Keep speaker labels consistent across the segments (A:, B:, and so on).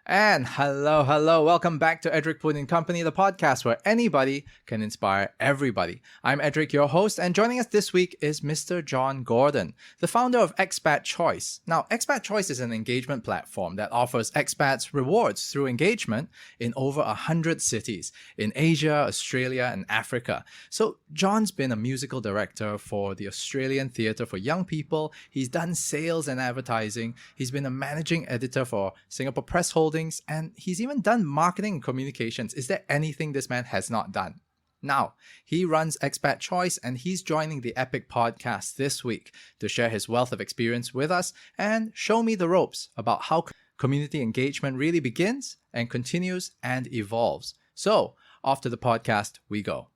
A: And hello, welcome back to Edric, Poon and Company, the podcast where anybody can inspire everybody. I'm Edric, your host, and joining us this week is Mr. John Gordon, the founder of Expat Choice. Now, Expat Choice is an engagement platform that offers expats rewards through engagement in over 100 cities in Asia, Australia, and Africa. So, John's been a musical director for the Australian Theatre for Young People. He's done sales and advertising. He's been a managing editor for Singapore Press Holdings, and he's even done marketing and communications. Is there anything this man has not done? Now, he runs Expat Choice, and he's joining the EPIC podcast this week to share his wealth of experience with us and show me the ropes about how community engagement really begins and continues and evolves. So, off to the podcast we go.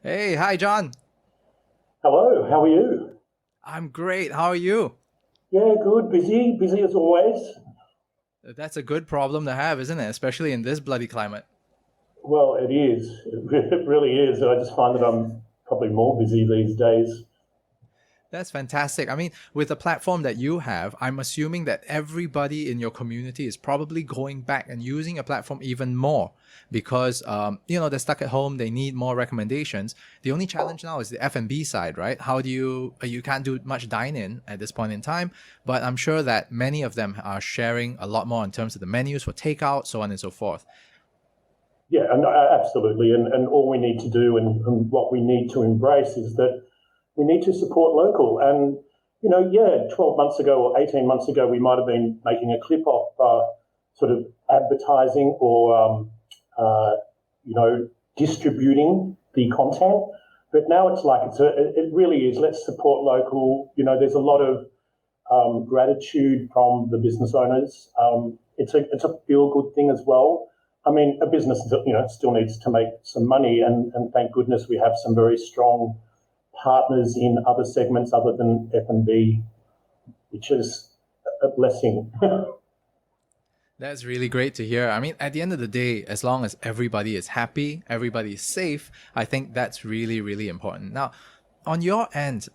A: Hey, hi, John.
B: Hello, how are you?
A: I'm great. How are you?
B: Yeah, good. Busy as always.
A: That's a good problem to have, isn't it? Especially in this bloody climate.
B: Well, it is. It really is. I just find that I'm probably more busy these days.
A: That's fantastic. I mean, with the platform that you have, I'm assuming that everybody in your community is probably going back and using a platform even more because, they're stuck at home. They need more recommendations. The only challenge now is the F&B side, right? How do you can't do much dine-in at this point in time, but I'm sure that many of them are sharing a lot more in terms of the menus for takeout, so on and so forth.
B: Yeah, and absolutely. And all we need to do and what we need to embrace is that we need to support local. And, 12 months ago or 18 months ago, we might have been making a clip off sort of advertising or, distributing the content. But now it's like, it really is, let's support local. There's a lot of gratitude from the business owners. It's a feel-good thing as well. I mean, a business, still needs to make some money, and thank goodness we have some very strong partners in other segments other than F&B, which is a blessing.
A: That's really great to hear. I mean, at the end of the day, as long as everybody is happy, everybody is safe, I think that's really, really important. Now, on your end,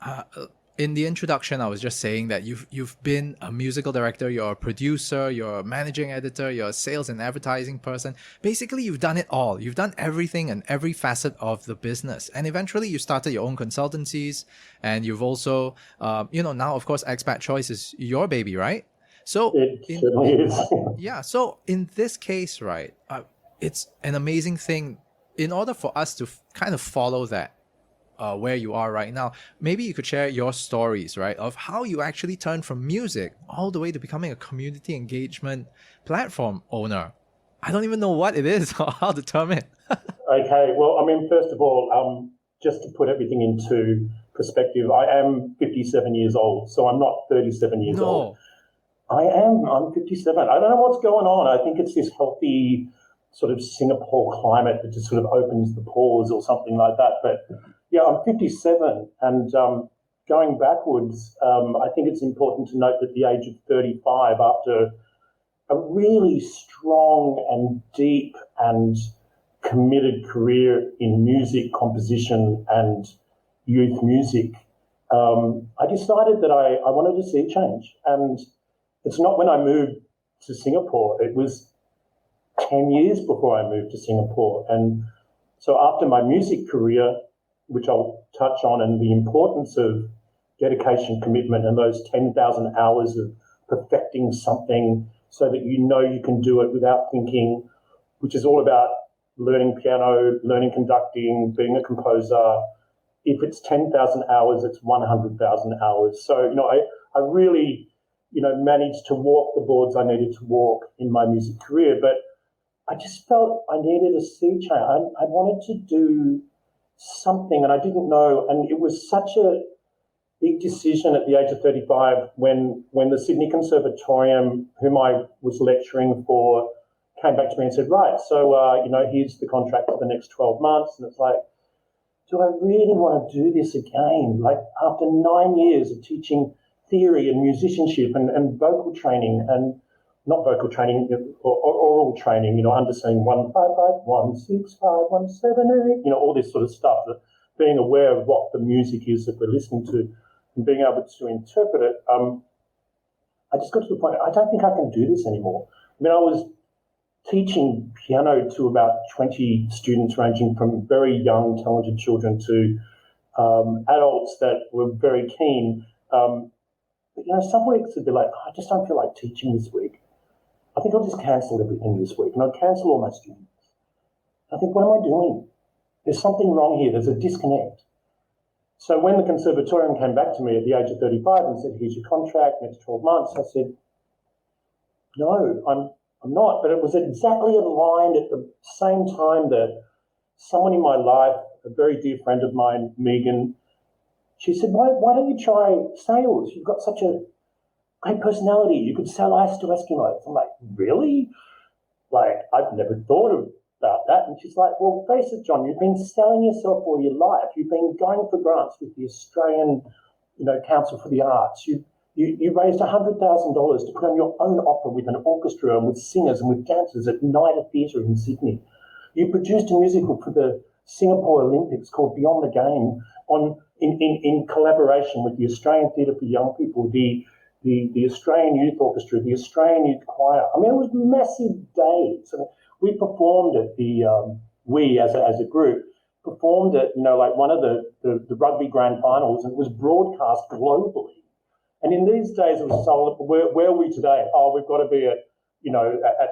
A: in the introduction, I was just saying that you've been a musical director, you're a producer, you're a managing editor, you're a sales and advertising person. Basically, you've done it all. You've done everything and every facet of the business. And eventually, you started your own consultancies, and you've also, now, of course, Expat Choice is your baby, right? So
B: It certainly is.
A: yeah. So in this case, right, it's an amazing thing. In order for us to kind of follow that, where you are right now, maybe you could share your stories, right, of how you actually turned from music all the way to becoming a community engagement platform owner. I don't even know what it is or how to term it.
B: Okay, well, I mean, first of all, just to put everything into perspective, I am 57 years old, so I'm not 37 years old. I'm 57. I don't know what's going on. I think it's this healthy sort of Singapore climate that just sort of opens the pores or something like that. But yeah, I'm 57, and going backwards, I think it's important to note that the age of 35, after a really strong and deep and committed career in music composition and youth music, I decided that I wanted to see change. And it's not when I moved to Singapore. It was 10 years before I moved to Singapore. And so after my music career, which I'll touch on, and the importance of dedication, commitment, and those 10,000 hours of perfecting something so that you can do it without thinking, which is all about learning piano, learning conducting, being a composer. If it's 10,000 hours, it's 100,000 hours. So, I really, managed to walk the boards I needed to walk in my music career, but I just felt I needed a sea change. I wanted to do something, and I didn't know. And it was such a big decision at the age of 35 when the Sydney Conservatorium, whom I was lecturing for, came back to me and said, right, so, here's the contract for the next 12 months. And it's like, do I really want to do this again? Like, after 9 years of teaching theory and musicianship and vocal training, and not vocal training, or oral training, understanding 155, 165, 178, all this sort of stuff, being aware of what the music is that we're listening to and being able to interpret it, I just got to the point, I don't think I can do this anymore. I mean, I was teaching piano to about 20 students, ranging from very young, talented children to adults that were very keen. But, some weeks would be like, I just don't feel like teaching this week. I think I'll just cancel everything this week, and I'd cancel all my students. I think, what am I doing? There's something wrong here. There's a disconnect. So when the conservatorium came back to me at the age of 35 and said, here's your contract, next 12 months, I said, no, I'm not. But it was exactly aligned at the same time that someone in my life, a very dear friend of mine, Megan, she said, why don't you try sales? You've got such a great personality. You could sell ice to Eskimos. I'm like, really? Like, I've never thought about that. And she's like, well, face it, John, you've been selling yourself all your life. You've been going for grants with the Australian, Council for the Arts. You raised $100,000 to put on your own opera with an orchestra and with singers and with dancers at Nida Theatre in Sydney. You produced a musical for the Singapore Olympics called Beyond the Game in collaboration with the Australian Theatre for Young People, the Australian Youth Orchestra, the Australian Youth Choir. I mean, it was massive days. I mean, we performed at we as a group performed at, like one of the rugby grand finals, and it was broadcast globally. And in these days, it was so, where are we today? Oh, we've got to be at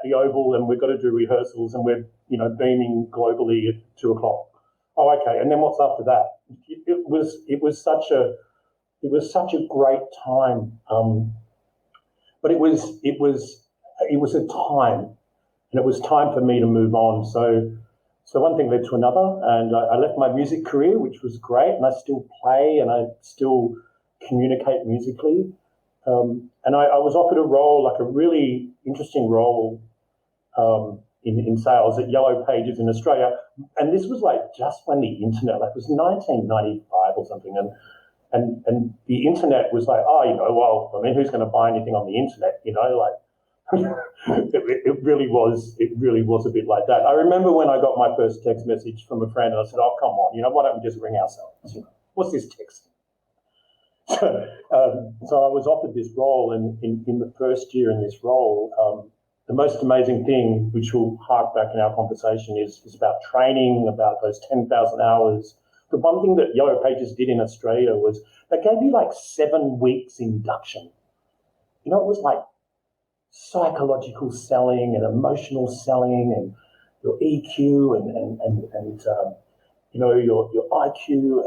B: the Oval, and we've got to do rehearsals, and we're, beaming globally at 2:00. Oh, okay. And then what's after that? It was such a great time. But it was a time, and it was time for me to move on. So one thing led to another, and I left my music career, which was great, and I still play and I still communicate musically. And I was offered a role, like a really interesting role in sales at Yellow Pages in Australia. And this was like just when the internet, like it was 1995 or something. And the internet was like, who's going to buy anything on the internet? It really was a bit like that. I remember when I got my first text message from a friend, and I said, oh, come on, why don't we just ring ourselves? What's this text? So I was offered this role, and in the first year in this role, the most amazing thing, which will hark back in our conversation, is about training, about those 10,000 hours. The one thing that Yellow Pages did in Australia was they gave you like 7 weeks induction. It was like psychological selling and emotional selling and your EQ and your IQ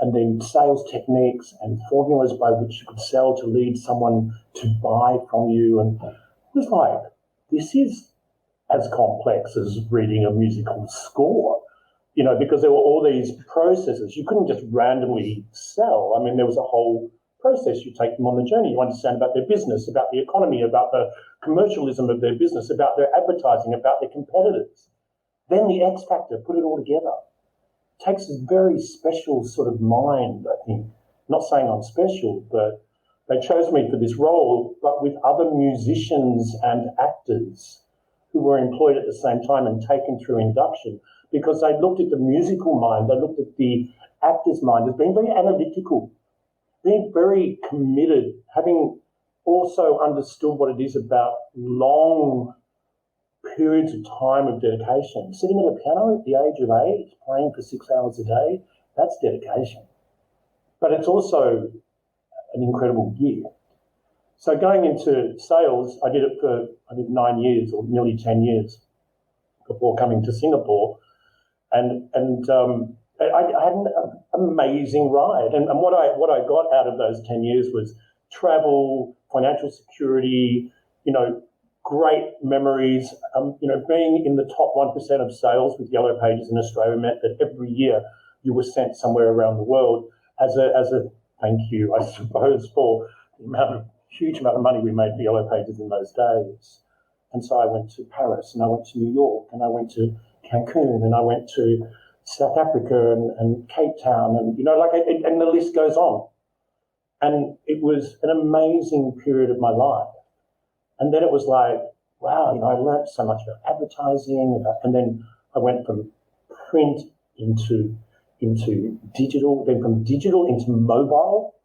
B: and then sales techniques and formulas by which you could sell to lead someone to buy from you. And it was like, this is as complex as reading a musical score, because there were all these processes. You couldn't just randomly sell. I mean, there was a whole process. You take them on the journey. You understand about their business, about the economy, about the commercialism of their business, about their advertising, about their competitors. Then the X factor, put it all together. It takes this very special sort of mind, I think. Not saying I'm special, but they chose me for this role, but with other musicians and actors who were employed at the same time and taken through induction, because they looked at the musical mind, they looked at the actor's mind as being very analytical, being very committed, having also understood what it is about long periods of time of dedication. Sitting at a piano at the age of 8, playing for 6 hours a day, that's dedication. But it's also an incredible gift. So going into sales, I did 9 years or nearly 10 years before coming to Singapore. And I had an amazing ride. And what I got out of those 10 years was travel, financial security, great memories. Being in the top 1% of sales with Yellow Pages in Australia meant that every year you were sent somewhere around the world as a thank you, I suppose, for the huge amount of money we made for Yellow Pages in those days. And so I went to Paris, and I went to New York, and I went to Cancun, and I went to South Africa and Cape Town, and and the list goes on. And it was an amazing period of my life. And then it was like, wow, I learned so much about advertising, and then I went from print into into digital, then from digital into mobile.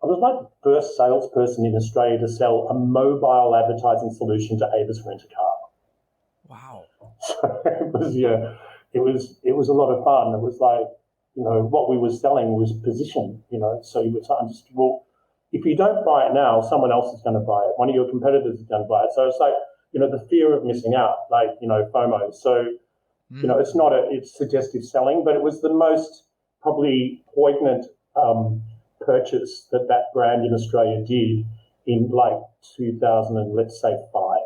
B: I was like the first salesperson in Australia to sell a mobile advertising solution to Avis Rent-A-Car.
A: Wow.
B: So it was a lot of fun. It was like, what we were selling was position, so you were saying, well, if you don't buy it now, someone else is going to buy it. One of your competitors is going to buy it. So it's like, the fear of missing out, like, FOMO. So, it's suggestive selling, but it was the most probably poignant purchase that brand in Australia did in like 2000 and let's say 5.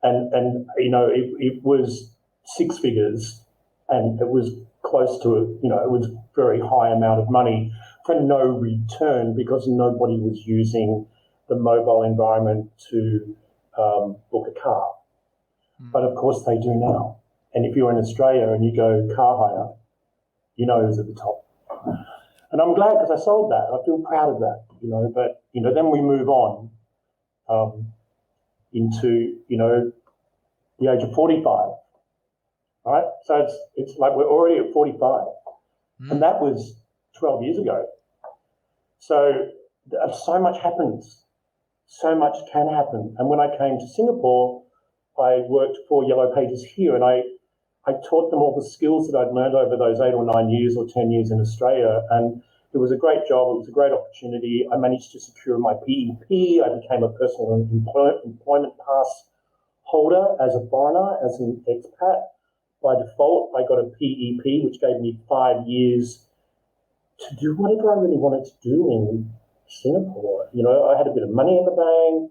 B: And it was 6 figures, and it was close to it was very high amount of money for no return because nobody was using the mobile environment to book a car. But of course they do now. And if you're in Australia and you go car hire, who's at the top. And I'm glad because I sold that. I feel proud of that, but, then we move on into, the age of 45, right? So it's like we're already at 45. And that was 12 years ago. So much happens. So much can happen. And when I came to Singapore, I worked for Yellow Pages here, and I taught them all the skills that I'd learned over those 8 or 9 years or 10 years in Australia. And it was a great job. It was a great opportunity. I managed to secure my PEP. I became a personal employment pass holder as a foreigner, as an expat. By default, I got a PEP, which gave me 5 years to do whatever I really wanted to do in Singapore. I had a bit of money in the bank.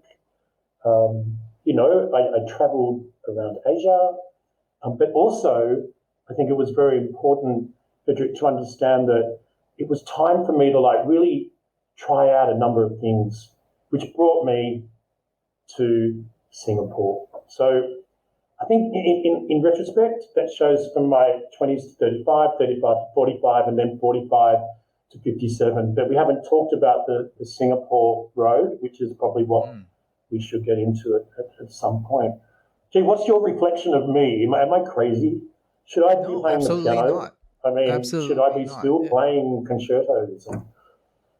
B: I traveled around Asia. But also, I think it was very important, Edric, to understand that it was time for me to really try out a number of things, which brought me to Singapore. So I think in retrospect, that shows from my 20s to 35, 35 to 45, and then 45 to 57. But we haven't talked about the Singapore road, which is probably what we should get into at some point. Gee, what's your reflection of me? Am I crazy? Should I be playing the piano?
A: Not.
B: I mean,
A: Absolutely
B: should I be
A: not.
B: still playing concertos?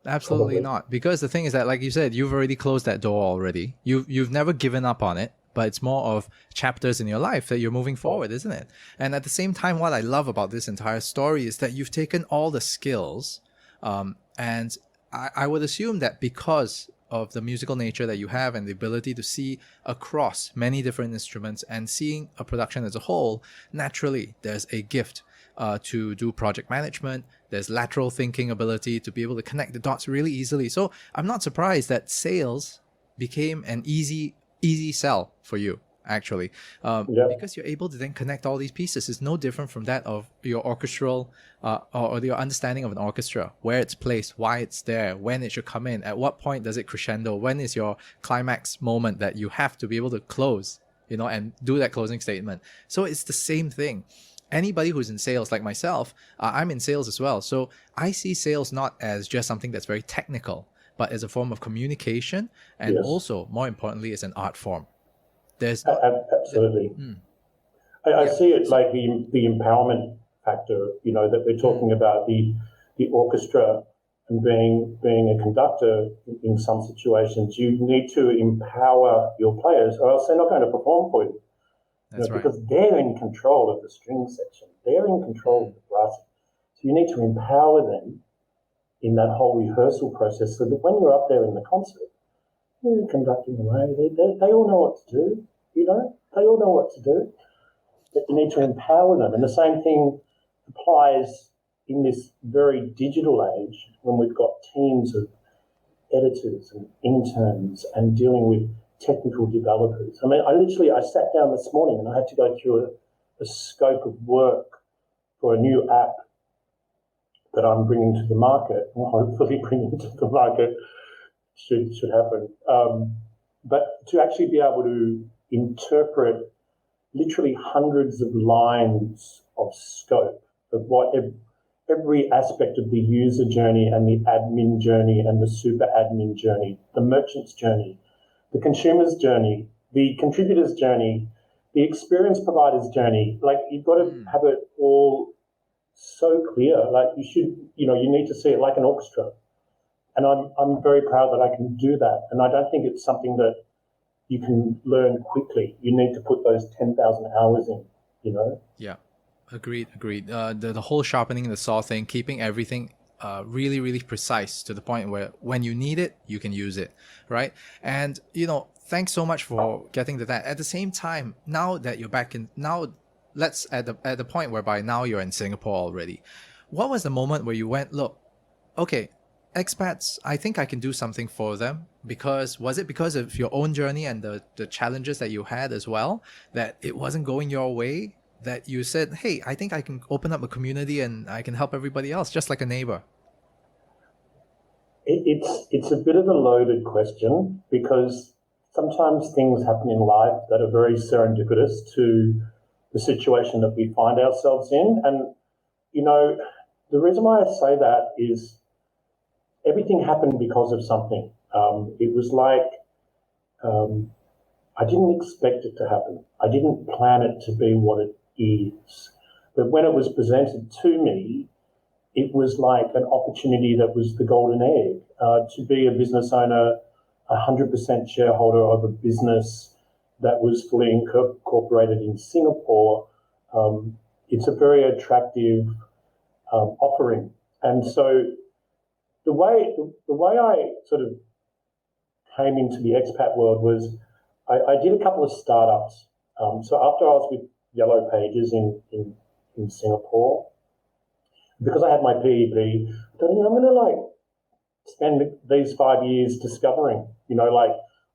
A: Absolutely
B: Probably
A: not. Because the thing is that, like you said, you've already closed that door already. You've never given up on it, but it's more of chapters in your life that you're moving forward, isn't it? And at the same time, what I love about this entire story is that you've taken all the skills, and I would assume that because of the musical nature that you have and the ability to see across many different instruments and seeing a production as a whole, naturally there's a gift to do project management. There's lateral thinking ability to be able to connect the dots really easily. So I'm not surprised that sales became an easy sell for you, actually, because you're able to then connect all these pieces. It's no different from that of your orchestral or your understanding of an orchestra, where it's placed, why it's there, when it should come in, at what point does it crescendo, when is your climax moment that you have to be able to close, and do that closing statement. So it's the same thing. Anybody who's in sales like myself, I'm in sales as well. So I see sales not as just something that's very technical, but as a form of communication, and also, more importantly, as an art form. There's
B: absolutely. I see it like the empowerment factor, that we're talking about, the orchestra and being a conductor in some situations. You need to empower your players, or else they're not going to perform for you.
A: That's right.
B: Because they're in control of the string section. They're in control of the brass. So you need to empower them in that whole rehearsal process so that when you're up there in the concert, you're conducting away. They all know what to do, They all know what to do. But you need to empower them. And the same thing applies in this very digital age when we've got teams of editors and interns and dealing with technical developers. I mean, I sat down this morning and I had to go through a scope of work for a new app that I'm bringing to the market, or hopefully bringing to the market should happen. But to actually be able to interpret literally hundreds of lines of scope of what every aspect of the user journey and the admin journey and the super admin journey, the merchant's journey, the consumer's journey, the contributor's journey, the experience provider's journey. Like, you've got to have it all so clear. Like you need to see it like an orchestra. And I'm very proud that I can do that. And I don't think it's something that you can learn quickly. You need to put those 10,000 hours in.
A: Yeah, agreed. The whole sharpening the saw thing, keeping everything really, really precise to the point where when you need it, you can use it, right? And, thanks so much for getting to that. At the same time, now that you're back let's at the point whereby now you're in Singapore already. What was the moment where you went, look, okay, expats, I think I can do something for them? Was it because of your own journey and the challenges that you had as well, that it wasn't going your way, that you said, hey, I think I can open up a community and I can help everybody else, just like a neighbor?
B: It's a bit of a loaded question, because sometimes things happen in life that are very serendipitous to the situation that we find ourselves in. And, the reason why I say that is everything happened because of something. It was like I didn't expect it to happen. I didn't plan it to be what it is. But when it was presented to me, it was like an opportunity that was the golden egg. To be a business owner, 100% shareholder of a business that was fully incorporated in Singapore, it's a very attractive offering. And so the way I sort of came into the expat world was I did a couple of startups. So after I was with Yellow Pages in Singapore, because I had my PEP, I thought, I'm going to spend these 5 years discovering,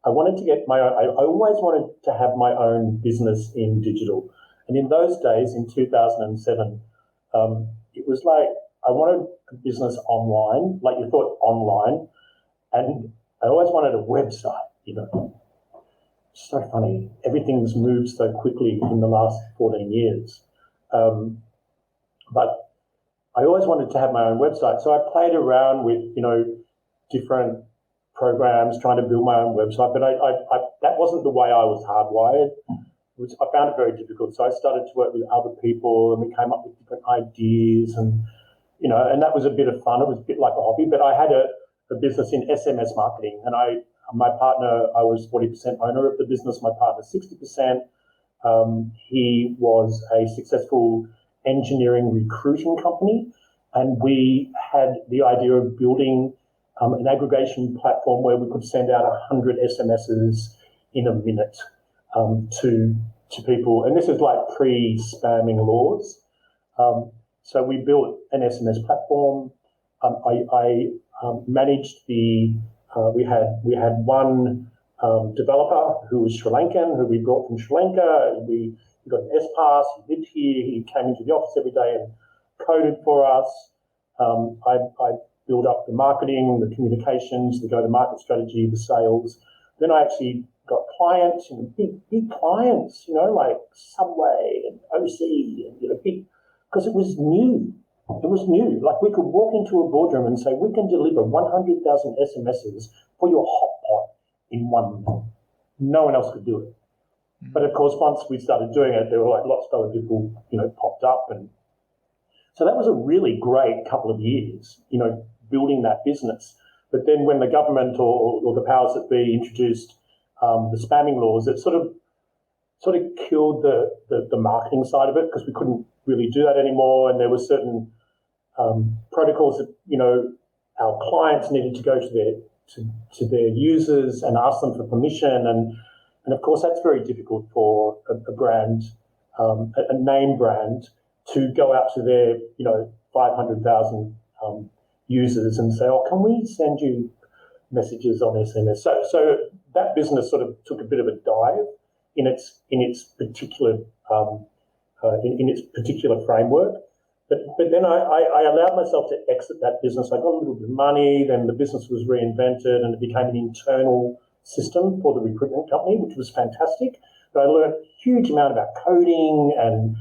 B: I wanted to get I always wanted to have my own business in digital. And in those days, in 2007, it was like I wanted a business online, like you thought online, and I always wanted a website, It's so funny. Everything's moved so quickly in the last 14 years. But I always wanted to have my own website. So I played around with, different programs, trying to build my own website. But I that wasn't the way I was hardwired. I found it very difficult. So I started to work with other people, and we came up with different ideas, and that was a bit of fun. It was a bit like a hobby. But I had a business in SMS marketing, and my partner, I was 40% owner of the business. My partner, 60%. He was a successful engineering recruiting company, and we had the idea of building an aggregation platform where we could send out 100 SMSs in a minute to people. And this is like pre-spamming laws. So we built an SMS platform. I managed we had one developer who was Sri Lankan, who we brought from Sri Lanka. We got an S-Pass, he lived here, he came into the office every day and coded for us. I built up the marketing, the communications, the go-to-market strategy, the sales. Then I actually got clients, big clients, like Subway and OC, and big, because it was new. It was new. Like we could walk into a boardroom and say, we can deliver 100,000 SMSs for your hot pot in 1 minute. No one else could do it. But of course, once we started doing it, there were lots of other people, popped up. And so that was a really great couple of years, building that business. But then when the government or the powers that be introduced the spamming laws, it sort of killed the marketing side of it, because we couldn't really do that anymore. And there were certain protocols that, our clients needed to go to their users and ask them for permission. And of course, that's very difficult for a brand, a name brand, to go out to their, 500,000 users and say, can we send you messages on SMS? So that business sort of took a bit of a dive in its particular in its particular framework. But then I allowed myself to exit that business. I got a little bit of money, then the business was reinvented and it became an internal system for the recruitment company, which was fantastic. But I learned a huge amount about coding and,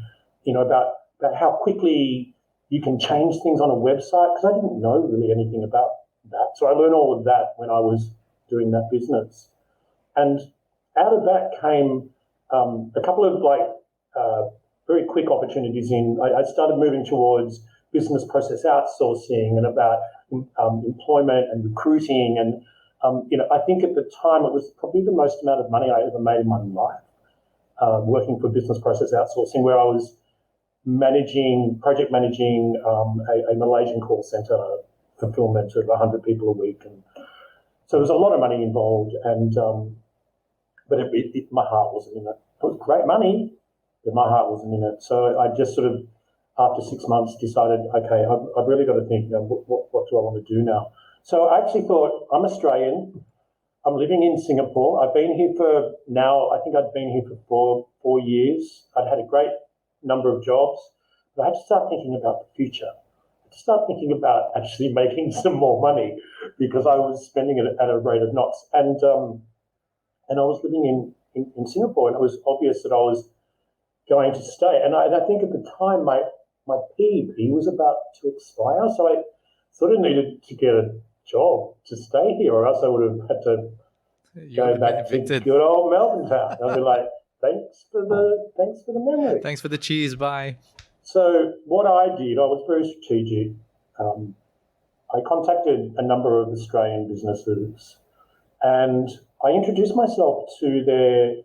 B: about how quickly you can change things on a website, because I didn't know really anything about that. So I learned all of that when I was doing that business. And out of that came a couple of very quick opportunities I started moving towards business process outsourcing and about employment and recruiting. And, I think at the time it was probably the most amount of money I ever made in my life, working for business process outsourcing, where I was project managing a Malaysian call center fulfillment of 100 people a week. And so there was a lot of money involved, and but my heart wasn't in it. It was great money, but my heart wasn't in it. So I just sort of, after 6 months, decided, okay, I've really got to think, what do I want to do now? So I actually thought, I'm Australian. I'm living in Singapore. I've been here I think I'd been here for 4 years. I'd had a great number of jobs, but I had to start thinking about the future. I had to start thinking about actually making some more money, because I was spending it at a rate of knots. And I was living in Singapore, and it was obvious that I was going to stay. And I think at the time my PEP was about to expire, so I sort of needed to get a job to stay here, or else I would have had to go back to good old Melbourne town. I'd be like, thanks for the memory.
A: Thanks for the cheese, bye.
B: So what I did, I was very strategic. I contacted a number of Australian businesses, and I introduced myself to their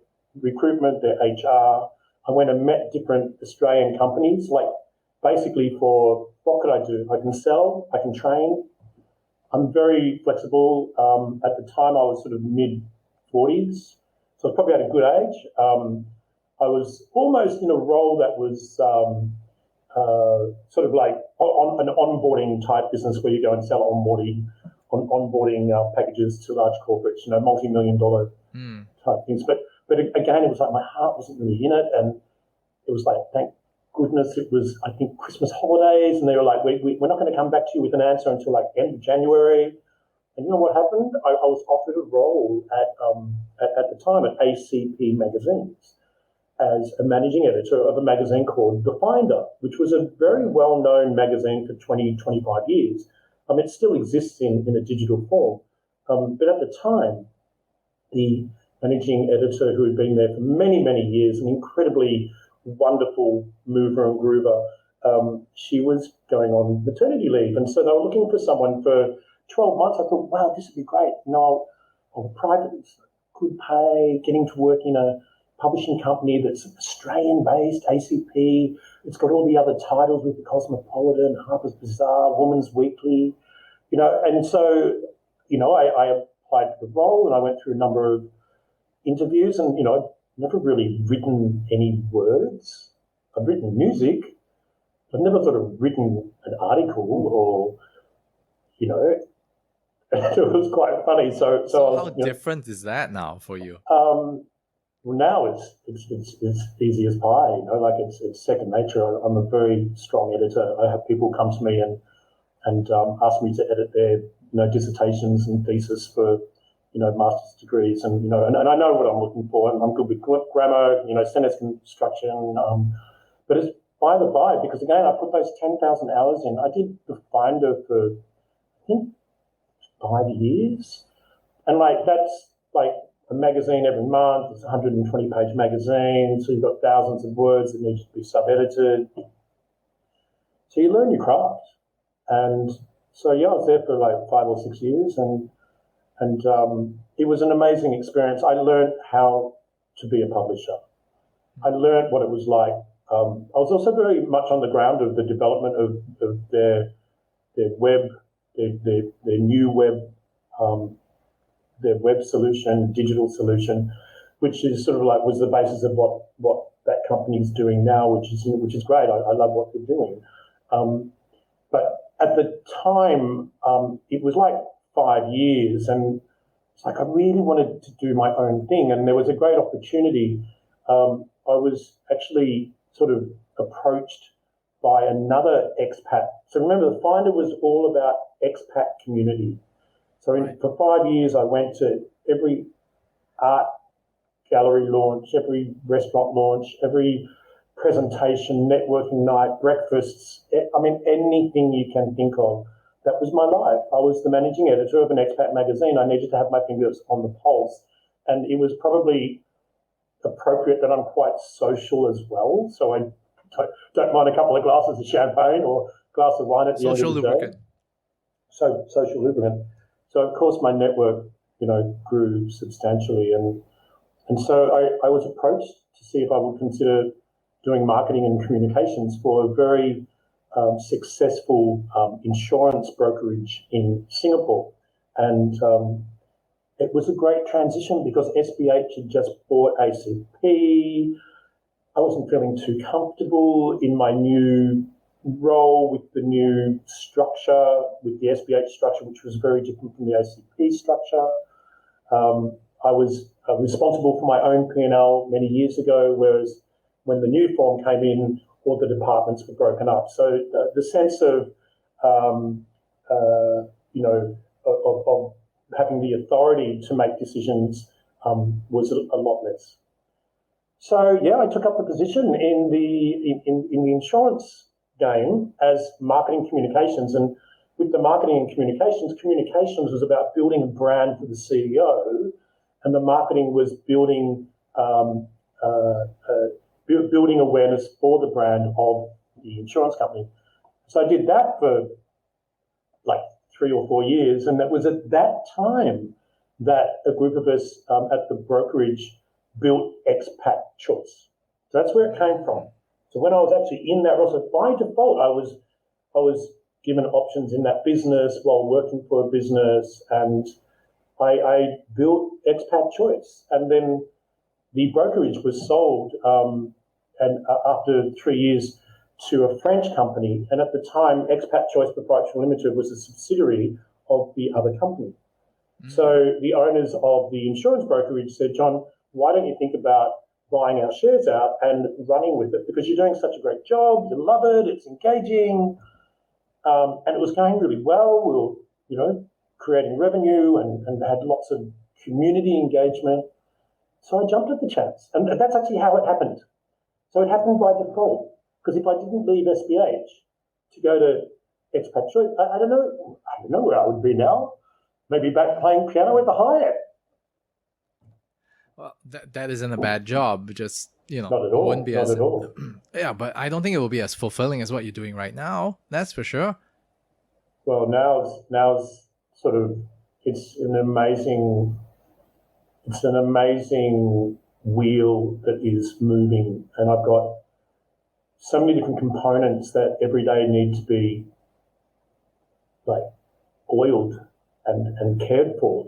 B: recruitment, their HR. I went and met different Australian companies, like basically for what could I do? I can sell, I can train. I'm very flexible. At the time, I was sort of mid-40s, so I was probably at a good age. I was almost in a role that was sort of like on an onboarding type business, where you go and sell onboarding packages to large corporates, multi-million-dollar type things. But again, it was like my heart wasn't really in it, and it was like, thank goodness it was, I think, Christmas holidays, and they were like, we're not going to come back to you with an answer until like end of January. And you know what happened? I was offered a role at the time at ACP Magazines as a managing editor of a magazine called The Finder, which was a very well-known magazine for 20, 25 years. It still exists in a digital form. But at the time, the managing editor, who had been there for many, many years, an incredibly wonderful mover and groover, she was going on maternity leave. And so they were looking for someone for 12 months. I thought, wow, this would be great. I'll private, good pay, getting to work in a publishing company that's Australian-based, ACP. It's got all the other titles with the Cosmopolitan, Harper's Bazaar, Woman's Weekly, And so, I applied for the role, and I went through a number of interviews, and, I've never really written any words. I've written music. I've never sort of written an article or, it was quite funny. So
A: how different is that now for you?
B: Well, now it's easy as pie. It's second nature. I'm a very strong editor. I have people come to me and ask me to edit their dissertations and thesis for master's degrees, and and I know what I'm looking for, and I'm good with grammar, sentence construction. But it's by the by, because again, I put those 10,000 hours in. I did the Finder for I think 5 years, and that's like a magazine every month. It's a 120-page magazine, so you've got thousands of words that need to be sub-edited. So you learn your craft, and so I was there for like 5 or 6 years, and it was an amazing experience. I learned how to be a publisher. I learned what it was like. I was also very much on the ground of the development of their web, their new web. Their web solution, digital solution, which is sort of like was the basis of what that company is doing now, which is great. I love what they're doing. But at the time, it was like 5 years, and it's like I really wanted to do my own thing, and there was a great opportunity. I was actually sort of approached by another expat. So remember, the Finder was all about expat community. So for 5 years, I went to every art gallery launch, every restaurant launch, every presentation, networking night, breakfasts, anything you can think of. That was my life. I was the managing editor of an expat magazine. I needed to have my fingers on the pulse. And it was probably appropriate that I'm quite social as well. So I don't mind a couple of glasses of champagne or glass of wine at the
A: Social
B: end of the
A: lubricant.
B: day. So social lubricant. So of course my network, grew substantially, and so I was approached to see if I would consider doing marketing and communications for a very successful insurance brokerage in Singapore, and it was a great transition because SBH had just bought ACP. I wasn't feeling too comfortable in my new role with the new structure, with the SBH structure, which was very different from the ACP structure. I was responsible for my own P&L many years ago, whereas when the new form came in, all the departments were broken up. So the sense of having the authority to make decisions was a lot less. So yeah, I took up the position in the insurance game as marketing communications, and with the marketing and communications was about building a brand for the CEO, and the marketing was building building awareness for the brand of the insurance company. So I did that for like 3 or 4 years, and it was at that time that a group of us at the brokerage built Expat Choice. So that's where it came from. So when I was actually in that role, so by default, I was given options in that business while working for a business, and I built Expat Choice, and then the brokerage was sold and after 3 years to a French company, and at the time, Expat Choice Proprietary Limited was a subsidiary of the other company. Mm. So the owners of the insurance brokerage said, John, why don't you think about buying our shares out and running with it, because you're doing such a great job, you love it, it's engaging, and it was going really well. We were, creating revenue and had lots of community engagement. So I jumped at the chance, and that's actually how it happened. So it happened by default, because if I didn't leave SBH to go to Expat Choice, I don't know where I would be now. Maybe back playing piano at the Hyatt.
A: Well, that isn't a bad job. Just,
B: not at all.
A: Wouldn't be
B: not at all.
A: Yeah, but I don't think it will be as fulfilling as what you're doing right now. That's for sure.
B: Well, now's sort of it's an amazing wheel that is moving, and I've got so many different components that every day need to be like oiled and cared for,